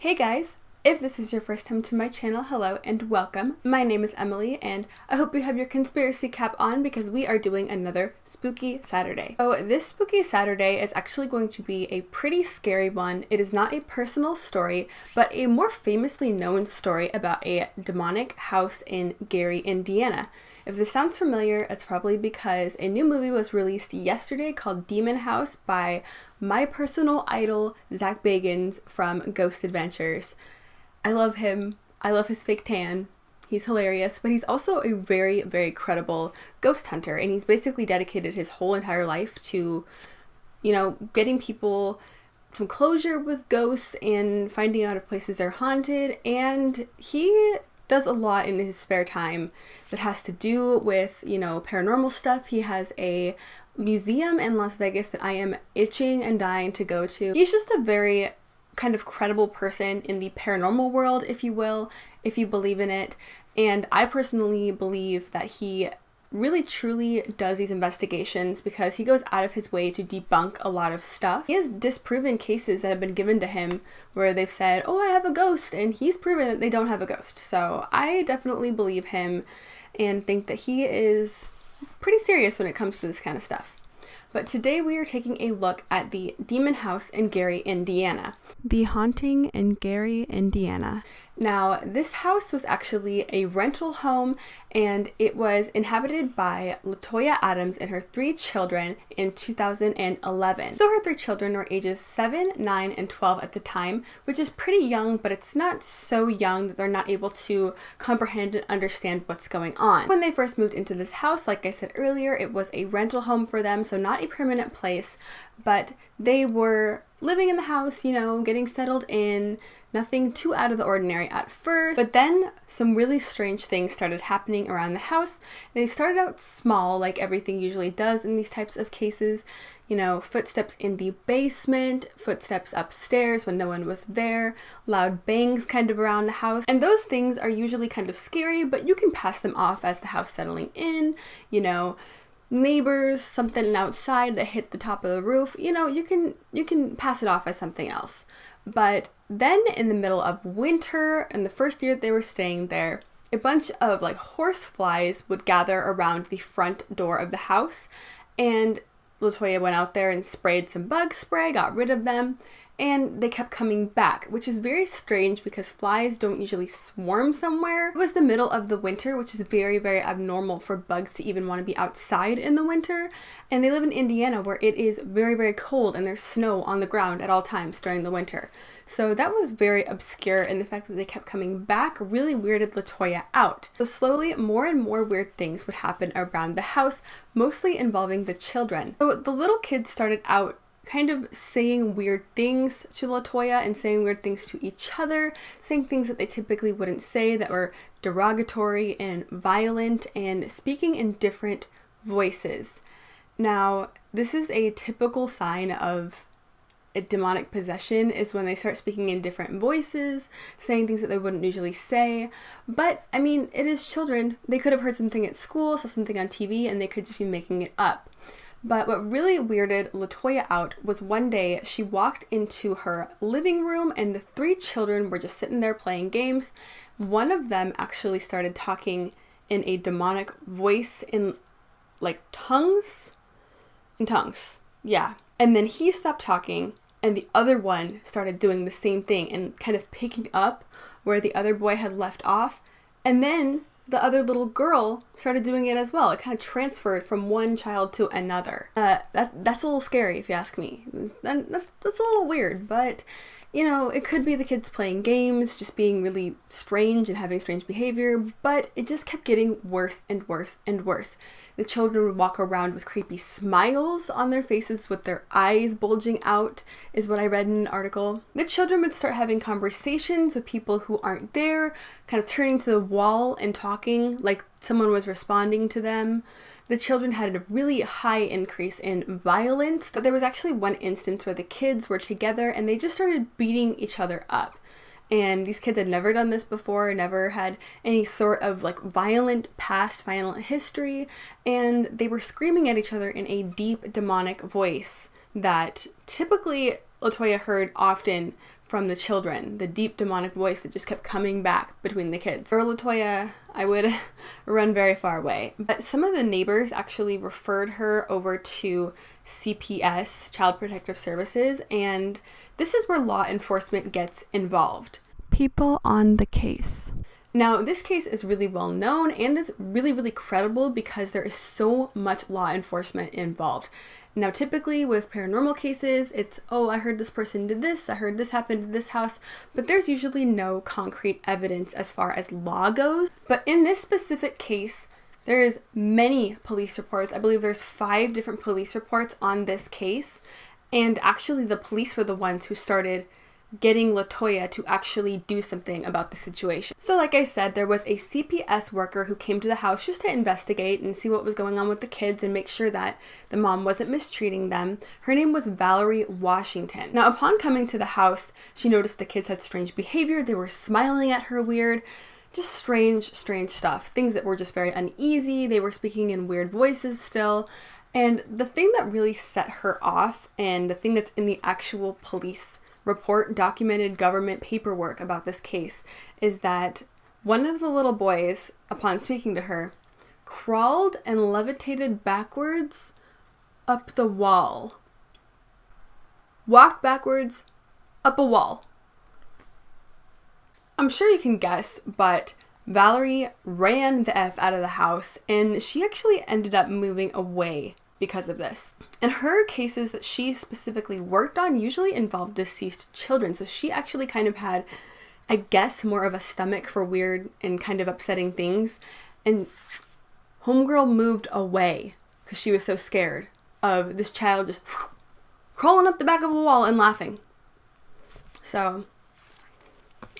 Hey guys! If this is your first time to my channel, hello and welcome. My name is Emily and I hope you have your conspiracy cap on because we are doing another spooky Saturday. So this spooky Saturday is actually going to be a pretty scary one. It is not a personal story, but a more famously known story about a demonic house in Gary, Indiana. If this sounds familiar, it's probably because a new movie was released yesterday called Demon House by my personal idol, Zach Bagans from Ghost Adventures. I love him. I love his fake tan. He's hilarious, but he's also a very, very credible ghost hunter, and he's basically dedicated his whole entire life to, getting people some closure with ghosts and finding out if places are haunted, and he does a lot in his spare time that has to do with, paranormal stuff. He has a museum in Las Vegas that I am itching and dying to go to. He's just a very kind of credible person in the paranormal world, if you will, if you believe in it. And I personally believe that he really truly does these investigations because he goes out of his way to debunk a lot of stuff. He has disproven cases that have been given to him where they've said, oh, I have a ghost, and he's proven that they don't have a ghost. So I definitely believe him and think that he is pretty serious when it comes to this kind of stuff. But today we are taking a look at the Demon House in Gary, Indiana. The Haunting in Gary, Indiana. Now, this house was actually a rental home, and it was inhabited by LaToya Adams and her 3 children in 2011. So her 3 children were ages 7, 9, and 12 at the time, which is pretty young, but it's not so young that they're not able to comprehend and understand what's going on. When they first moved into this house, like I said earlier, it was a rental home for them, so not a permanent place, but they were living in the house, getting settled in, nothing too out of the ordinary at first. But then some really strange things started happening around the house. They started out small, like everything usually does in these types of cases. Footsteps in the basement, footsteps upstairs when no one was there, loud bangs kind of around the house. And those things are usually kind of scary, but you can pass them off as the house settling in, neighbors, something outside that hit the top of the roof, you can pass it off as something else. But then in the middle of winter, and the first year that they were staying there, a bunch of horse flies would gather around the front door of the house, and LaToya went out there and sprayed some bug spray, got rid of them, and they kept coming back, which is very strange because flies don't usually swarm somewhere. It was the middle of the winter, which is very, very abnormal for bugs to even want to be outside in the winter, and they live in Indiana where it is very, very cold and there's snow on the ground at all times during the winter. So that was very obscure, and the fact that they kept coming back really weirded LaToya out. So slowly, more and more weird things would happen around the house, mostly involving the children. So the little kids started out kind of saying weird things to LaToya and saying weird things to each other, saying things that they typically wouldn't say that were derogatory and violent, and speaking in different voices. Now, this is a typical sign of a demonic possession, is when they start speaking in different voices, saying things that they wouldn't usually say. But, it is children. They could have heard something at school, saw something on TV, and they could just be making it up. But what really weirded LaToya out was one day she walked into her living room and the 3 children were just sitting there playing games. One of them actually started talking in a demonic voice in tongues? In tongues, yeah. And then he stopped talking and the other one started doing the same thing and kind of picking up where the other boy had left off. And then the other little girl started doing it as well. It kind of transferred from one child to another. That's a little scary if you ask me. That's a little weird, but it could be the kids playing games, just being really strange and having strange behavior, but it just kept getting worse and worse and worse. The children would walk around with creepy smiles on their faces with their eyes bulging out, is what I read in an article. The children would start having conversations with people who aren't there, kind of turning to the wall and talking like someone was responding to them. The children had a really high increase in violence, but there was actually one instance where the kids were together and they just started beating each other up. And these kids had never done this before, never had any sort of violent history, and they were screaming at each other in a deep demonic voice that typically LaToya heard often from the children, the deep demonic voice that just kept coming back between the kids. For LaToya, I would run very far away. But some of the neighbors actually referred her over to CPS, Child Protective Services, and this is where law enforcement gets involved. People on the case. Now, this case is really well known and is really, really credible because there is so much law enforcement involved. Now, typically with paranormal cases, it's, oh, I heard this person did this, I heard this happened in this house, but there's usually no concrete evidence as far as law goes. But in this specific case, there is many police reports. I believe there's 5 different police reports on this case, and actually the police were the ones who started getting LaToya to actually do something about the situation. So like I said, there was a CPS worker who came to the house just to investigate and see what was going on with the kids and make sure that the mom wasn't mistreating them. Her name was Valerie Washington. Now, upon coming to the house, she noticed the kids had strange behavior. They were smiling at her weird, just strange stuff. Things that were just very uneasy. They were speaking in weird voices still. And the thing that really set her off, and the thing that's in the actual police report, documented government paperwork about this case, is that one of the little boys, upon speaking to her, crawled and levitated backwards up the wall. Walked backwards up a wall. I'm sure you can guess, but Valerie ran the F out of the house, and she actually ended up moving away because of this. And her cases that she specifically worked on usually involved deceased children, so she actually kind of had, I guess, more of a stomach for weird and kind of upsetting things, and homegirl moved away because she was so scared of this child just crawling up the back of a wall and laughing. So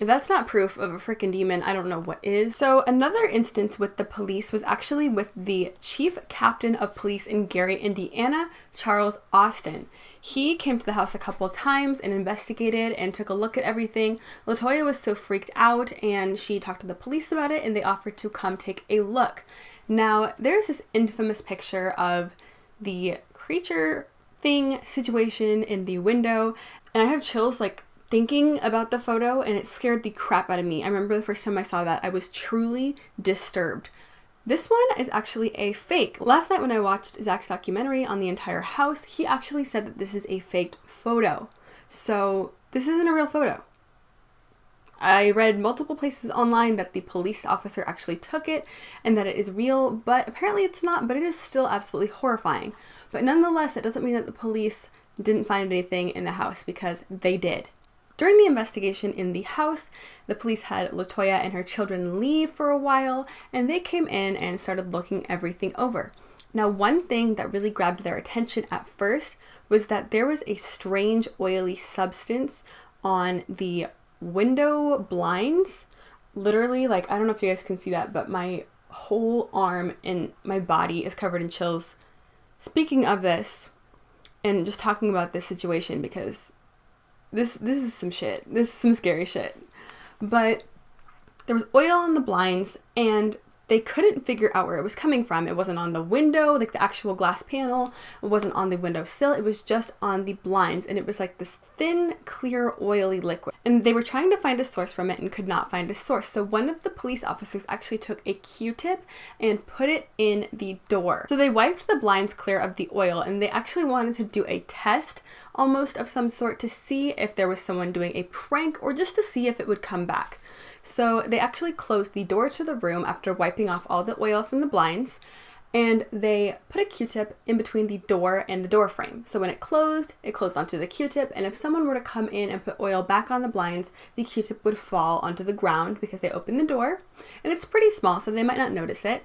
if that's not proof of a freaking demon, I don't know what is. So another instance with the police was actually with the chief captain of police in Gary, Indiana, Charles Austin. He came to the house a couple of times and investigated and took a look at everything. LaToya was so freaked out, and she talked to the police about it, and they offered to come take a look. Now, there's this infamous picture of the creature thing situation in the window, and I have chills like thinking about the photo, and it scared the crap out of me. I remember the first time I saw that, I was truly disturbed. This one is actually a fake. Last night when I watched Zach's documentary on the entire house, he actually said that this is a faked photo. So this isn't a real photo. I read multiple places online that the police officer actually took it and that it is real, but apparently it's not, but it is still absolutely horrifying. But nonetheless, it doesn't mean that the police didn't find anything in the house, because they did. During the investigation in the house, the police had LaToya and her children leave for a while, and they came in and started looking everything over. Now, one thing that really grabbed their attention at first was that there was a strange oily substance on the window blinds. Literally, like, I don't know if you guys can see that, but my whole arm and my body is covered in chills. Speaking of this, and just talking about this situation, because this is some shit. This is some scary shit. But there was oil on the blinds, and they couldn't figure out where it was coming from. It wasn't on the window, like the actual glass panel. It wasn't on the windowsill. It was just on the blinds, and it was like this thin, clear, oily liquid. And they were trying to find a source from it and could not find a source. So one of the police officers actually took a Q-tip and put it in the door. So they wiped the blinds clear of the oil, and they actually wanted to do a test almost of some sort to see if there was someone doing a prank, or just to see if it would come back. So they actually closed the door to the room after wiping off all the oil from the blinds, and they put a Q-tip in between the door and the door frame. So when it closed onto the Q-tip, and if someone were to come in and put oil back on the blinds, the Q-tip would fall onto the ground because they opened the door, and it's pretty small, so they might not notice it.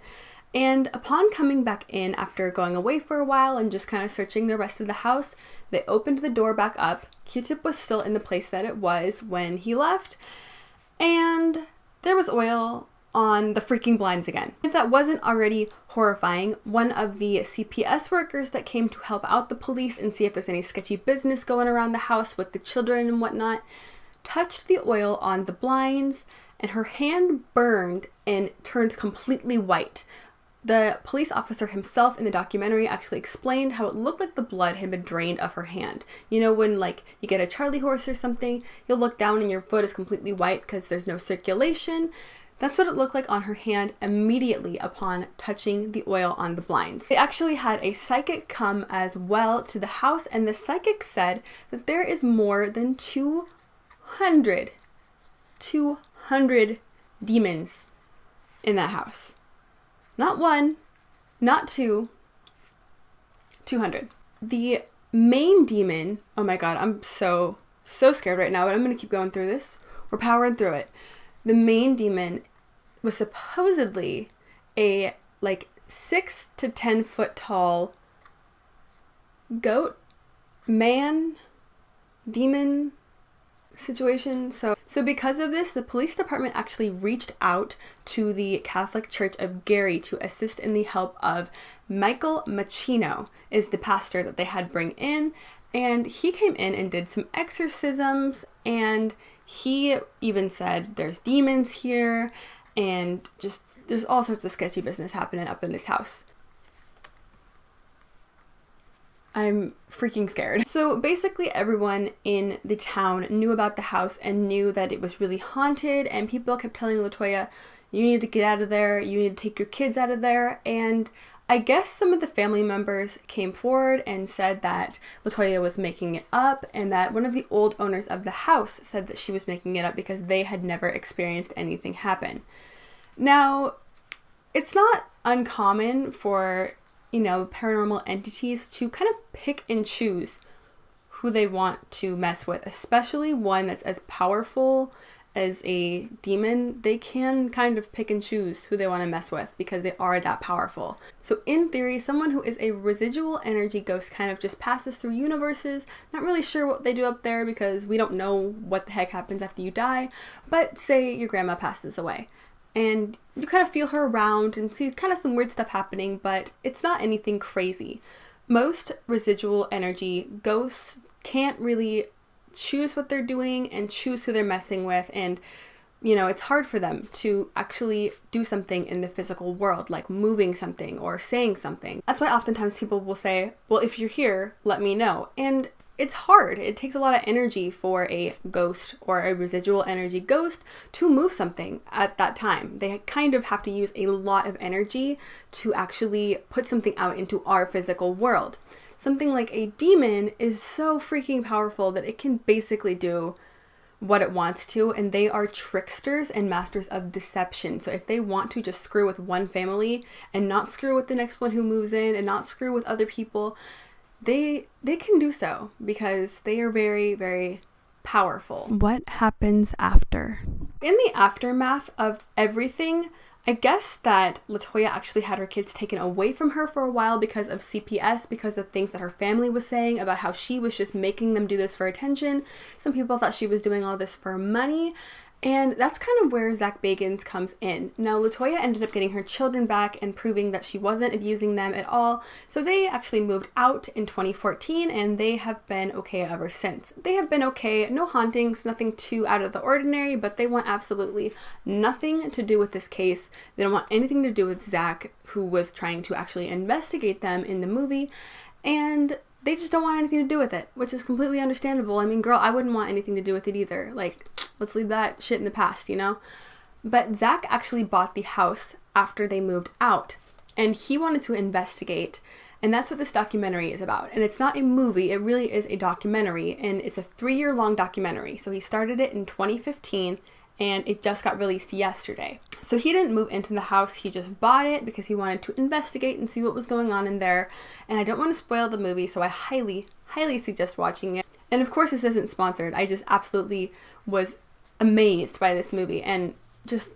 And upon coming back in after going away for a while and just kind of searching the rest of the house, they opened the door back up. Q-tip was still in the place that it was when he left, and there was oil on the freaking blinds again. If that wasn't already horrifying, one of the CPS workers that came to help out the police and see if there's any sketchy business going around the house with the children and whatnot, touched the oil on the blinds, and her hand burned and turned completely white. The police officer himself in the documentary actually explained how it looked like the blood had been drained off her hand. You know, when like you get a Charlie horse or something, you'll look down and your foot is completely white because there's no circulation. That's what it looked like on her hand immediately upon touching the oil on the blinds. They actually had a psychic come as well to the house, and the psychic said that there is more than 200 demons in that house. Not one, not two, 200. The main demon, oh my god, I'm so scared right now, but I'm going to keep going through this. We're powering through it. The main demon was supposedly a like 6 to 10 foot tall goat, man, demon situation. So because of this, the police department actually reached out to the Catholic Church of Gary to assist in the help of Michael Machino, is the pastor that they had bring in, and he came in and did some exorcisms, and he even said there's demons here, and just there's all sorts of sketchy business happening up in this house. I'm freaking scared. So basically everyone in the town knew about the house and knew that it was really haunted, and people kept telling LaToya, you need to get out of there, you need to take your kids out of there, and I guess some of the family members came forward and said that LaToya was making it up, and that one of the old owners of the house said that she was making it up because they had never experienced anything happen. Now, it's not uncommon for paranormal entities to kind of pick and choose who they want to mess with, especially one that's as powerful as a demon. They can kind of pick and choose who they want to mess with because they are that powerful. So in theory, someone who is a residual energy ghost kind of just passes through universes, not really sure what they do up there because we don't know what the heck happens after you die, but say your grandma passes away, and you kind of feel her around and see kind of some weird stuff happening, but it's not anything crazy. Most residual energy ghosts can't really choose what they're doing and choose who they're messing with, and it's hard for them to actually do something in the physical world, like moving something or saying something. That's why oftentimes people will say, well, if you're here, let me know. And it's hard. It takes a lot of energy for a ghost or a residual energy ghost to move something at that time. They kind of have to use a lot of energy to actually put something out into our physical world. Something like a demon is so freaking powerful that it can basically do what it wants to, and they are tricksters and masters of deception. So if they want to just screw with one family and not screw with the next one who moves in and not screw with other people, they can do so because they are very, very powerful. What happens after? In the aftermath of everything, I guess that LaToya actually had her kids taken away from her for a while because of CPS, because of things that her family was saying about how she was just making them do this for attention. Some people thought she was doing all this for money. And that's kind of where Zach Bagans comes in. Now, LaToya ended up getting her children back and proving that she wasn't abusing them at all. So they actually moved out in 2014, and they have been okay ever since. They have been okay, no hauntings, nothing too out of the ordinary, but they want absolutely nothing to do with this case. They don't want anything to do with Zach, who was trying to actually investigate them in the movie. And they just don't want anything to do with it, which is completely understandable. I mean, girl, I wouldn't want anything to do with it either. Like, let's leave that shit in the past, But Zach actually bought the house after they moved out, and he wanted to investigate, and that's what this documentary is about. And it's not a movie, it really is a documentary, and it's a 3-year-long documentary. So he started it in 2015, and it just got released yesterday. So he didn't move into the house, he just bought it because he wanted to investigate and see what was going on in there. And I don't want to spoil the movie, so I highly, highly suggest watching it. And of course this isn't sponsored, I just absolutely was amazed by this movie and just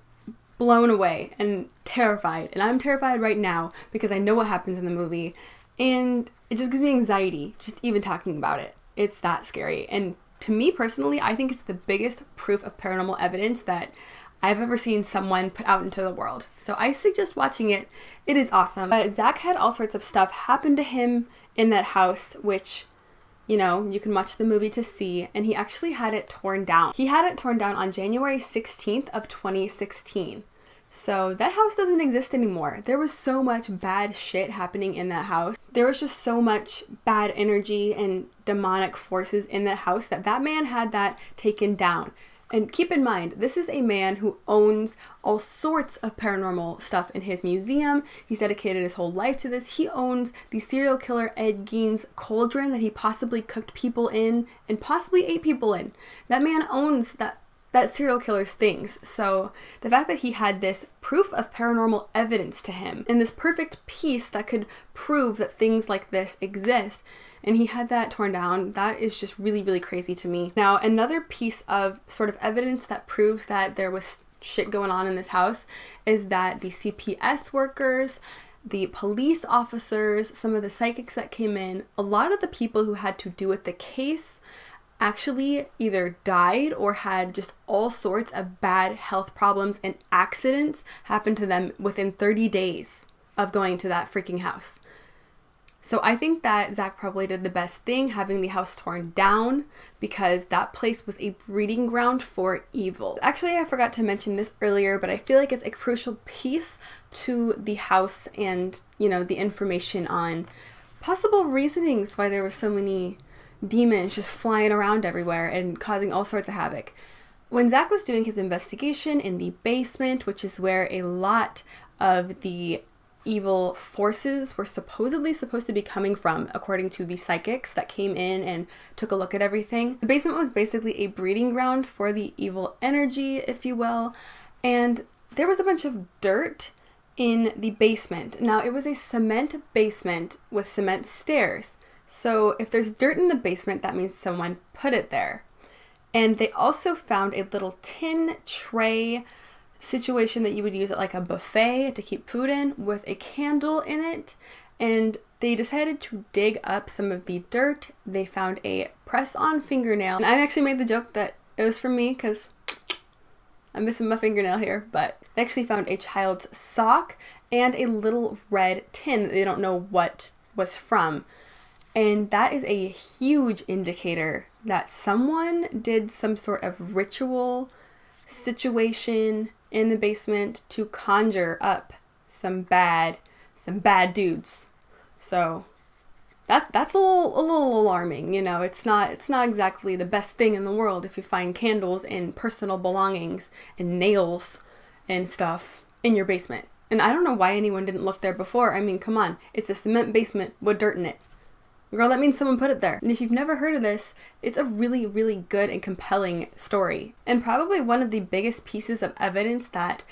blown away and terrified. And I'm terrified right now because I know what happens in the movie, and it just gives me anxiety just even talking about it. It's that scary. And to me personally, I think it's the biggest proof of paranormal evidence that I've ever seen someone put out into the world. So I suggest watching it. It is awesome. But Zach had all sorts of stuff happen to him in that house, which, you can watch the movie to see, and he actually had it torn down. He had it torn down on January 16th of 2016. So that house doesn't exist anymore. There was so much bad shit happening in that house. There was just so much bad energy and demonic forces in that house that that man had that taken down. And keep in mind, this is a man who owns all sorts of paranormal stuff in his museum. He's dedicated his whole life to this. He owns the serial killer Ed Gein's cauldron that he possibly cooked people in and possibly ate people in. That man owns that serial killer's things. So the fact that he had this proof of paranormal evidence to him and this perfect piece that could prove that things like this exist, and he had that torn down, that is just really, really crazy to me. Now, another piece of sort of evidence that proves that there was shit going on in this house is that the CPS workers, the police officers, some of the psychics that came in, a lot of the people who had to do with the case actually either died or had just all sorts of bad health problems and accidents happen to them within 30 days of going to that freaking house. So I think that Zach probably did the best thing having the house torn down, because that place was a breeding ground for evil. Actually, I forgot to mention this earlier, but I feel like it's a crucial piece to the house and, you know, the information on possible reasonings why there were so many demons just flying around everywhere and causing all sorts of havoc. When Zach was doing his investigation in the basement, which is where a lot of the evil forces were supposedly supposed to be coming from, according to the psychics that came in and took a look at everything, the basement was basically a breeding ground for the evil energy, if you will, and there was a bunch of dirt in the basement. Now, it was a cement basement with cement stairs. So if there's dirt in the basement, that means someone put it there. And they also found a little tin tray situation that you would use at like a buffet to keep food in with a candle in it. And they decided to dig up some of the dirt. They found a press-on fingernail. And I actually made the joke that it was from me because I'm missing my fingernail here. But they actually found a child's sock and a little red tin that they don't know what was from. And that is a huge indicator that someone did some sort of ritual situation in the basement to conjure up some bad dudes. So that's a little alarming, you know. It's not exactly the best thing in the world if you find candles and personal belongings and nails and stuff in your basement. And I don't know why anyone didn't look there before. I mean, come on. It's a cement basement with dirt in it. Girl, that means someone put it there. And if you've never heard of this, it's a really, really good and compelling story. And probably one of the biggest pieces of evidence that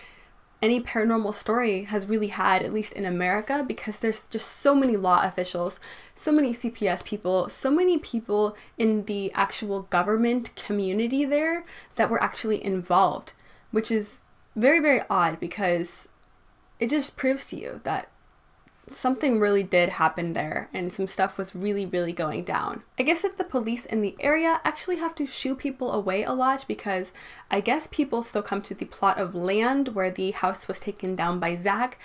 any paranormal story has really had, at least in America, because there's just so many law officials, so many CPS people, so many people in the actual government community there that were actually involved, which is very, very odd, because it just proves to you that something really did happen there and some stuff was really, really going down. I guess that the police in the area actually have to shoo people away a lot, because I guess people still come to the plot of land where the house was taken down by Zach,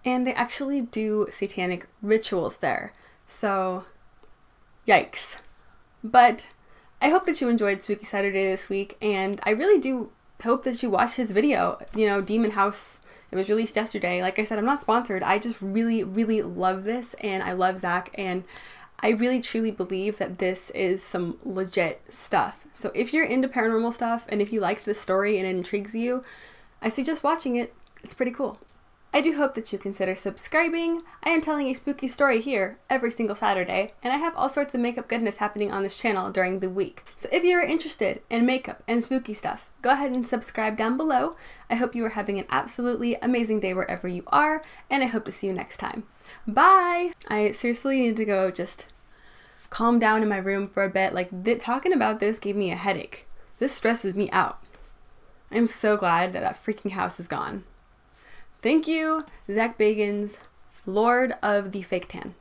and they actually do satanic rituals there. So, yikes. But I hope that you enjoyed Spooky Saturday this week, and I really do hope that you watch his video, you know, Demon House. It was released yesterday. Like I said, I'm not sponsored. I just really, really love this, and I love Zach, and I really truly believe that this is some legit stuff. So if you're into paranormal stuff, and if you liked the story and it intrigues you, I suggest watching it. It's pretty cool. I do hope that you consider subscribing. I am telling a spooky story here every single Saturday, and I have all sorts of makeup goodness happening on this channel during the week. So if you are interested in makeup and spooky stuff, go ahead and subscribe down below. I hope you are having an absolutely amazing day wherever you are, and I hope to see you next time. Bye! I seriously need to go just calm down in my room for a bit. Like, talking about this gave me a headache. This stresses me out. I'm so glad that that freaking house is gone. Thank you, Zach Bagans, Lord of the Fake Tan.